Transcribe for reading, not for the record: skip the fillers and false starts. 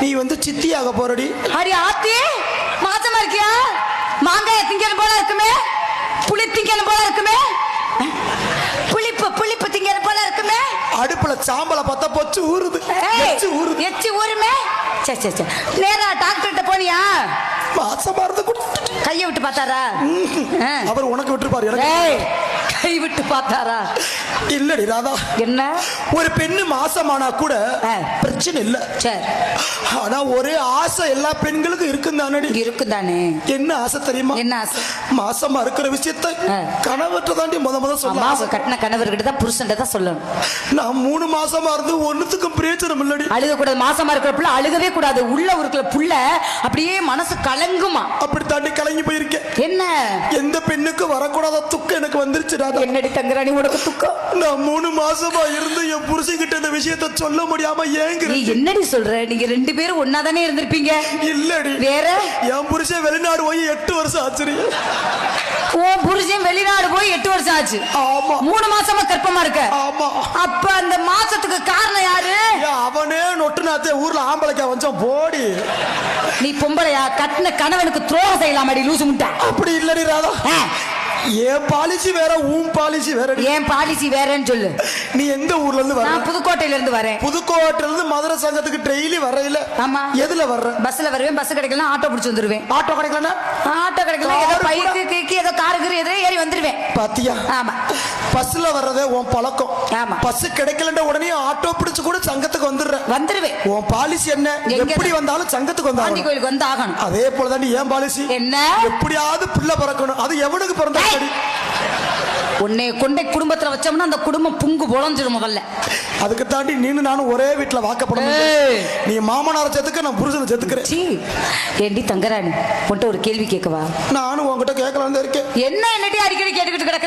நீ வந்து சித்தியாக போறடி. அடி ஆத்தி, மாசமா இருக்கியா? மாங்காய திங்கணும் போல இருக்குமே, புளி திங்கணும் போல இருக்குமே, புளிப்பு திங்கணும் போல இருக்குமே. அடுப்புல சாம்பல பத்த போச்சு ஊறுது. எச்சி ஊருமே. சே நேரா டாக்டர்கிட்ட போனியா? மாசமா இருந்து கையை விட்டு பார்த்தாரா? அவர் உனக்கு விட்டுருப்பாரு. கை விட்டு பார்த்தாரா? இல்லடி ராதா, என்ன ஒரு பெண்ணு மாசமானா கூட பிரச்சனை இல்ல. சரி, ஆனா ஒரே ஆசை எல்லா பெண்களுக்கும் இருக்குதானடி? இருக்குதானே. என்ன ஆசை தெரியுமா? என்ன ஆசை? மாசமா இருக்கிற விஷயத்தை கணவர்கிட்ட தாண்டி முத சொல்ல. கட்டின கணவர்கிட்ட தான், புருஷன் தான் சொல்லணும். நான் 3 மாசமா இருந்து ஒண்ணுத்துக்கும் பிரயோஜனம் இல்லடி. அழுக கூடாது. மாசமா இருக்கிற புள்ள அழுகவே கூடாது. உள்ள இருக்கிற புள்ள அப்படியே மனசு கலங்குமா. அப்படி தாண்டி கலங்கி போயிருக்கேன். என்ன? எந்த பெண்ணுக்கு வரக்கூடாத துக்கம் எனக்கு வந்துருச்சு. என்னடி தங்கராணி உனக்கு துக்கம்? நான் 3 மாசமா இருந்து என் புருஷன்கிட்ட இந்த விஷயத்தை சொல்ல முடியாம ஏங்குறேன். நீ என்னடி சொல்ற? நீங்க 2 பேரும் ஒன்னாதானே இருந்திருப்பீங்க. இல்லடி, வேற. என் புருஷன் வெளிநாடு போய் 8 வருஷம் ஆச்சு. உன் புருஷன் வெளிநாடு போய் 8 வருஷம் ஆச்சு. ஆமா. 3 மாசமா கர்ப்பமா இருக்க. ஆமா. அப்ப அந்த மாசத்துக்கு காரணம் யாரு? அவனே நொட்டுனாத்தே ஊர்ல ஆம்பளைக்கா வச்சான் போடி. நீ பொம்பளையா? கட்டின கணவனுக்கு துரோகம் செய்யலாமாடி லூசு முட்டை? அப்படி இல்லடி ராதா, என் பாலிசி வேற, உன் பாலிசி வேற. என் பாலிசி வேறன்னு சொல்லு. நீ எந்த ஊர்ல இருந்து வர? நான் புதுக்கோட்டையில இருந்து வரேன். புதுக்கோட்டையில இருந்து மதுரை சங்கத்துக்கு டெய்லி வரையில. ஆமா. எதுல வர்ற? பஸ்ல வருவேன். பஸ் கிடைக்கல ஆட்டோ பிடிச்சு வந்துருவேன். ஆட்டோ கிடைக்கலனா? ஆட்டோ கிடைக்கல ஏதோ பைக்கு கேக்கி ஏதோ காருக்கு ஏதோ ஏறி வந்துருவேன். பாத்தியா? ஆமா. பஸ்ல வர்றதே உன் பழக்கம். ஆமா. பஸ் கிடைக்கலன்ற உடனே ஆட்டோ பிடிச்சு கூட சங்கத்துக்கு வந்துருவேன். உன் பாலிசி என்ன? எப்படி வந்தாலும் சங்கத்துக்கு வந்தாலும் கோயிலுக்கு வந்து ஆகணும். அதே போல தான் என் பாலிசி. என்ன? எப்படியாவது பிள்ளை பிறக்கணும். அது எவனுக்கு பிறந்தா சரி. உன்னை கொண்டே குடும்பத்துல வச்சோம்னா அந்த குடும்பம் புங்கு பொழஞ்சிடும் முதல்ல. அதுக்கு தாண்டி நீனு நானும் ஒரே வீட்டுல வாக்கப்படணும். நீ மாமனார செத்துக்க, நான் புருஷனை செத்துக்கிறேன். ஏண்டி தங்கராணி, உன்கிட்ட ஒரு கேள்வி கேட்கவா? நானும் உன்கிட்ட கேட்கலான்னு இருக்கேன். என்ன என்னடி அடிக்கடி கேட்டுக்கிட்டு கிடக்குற?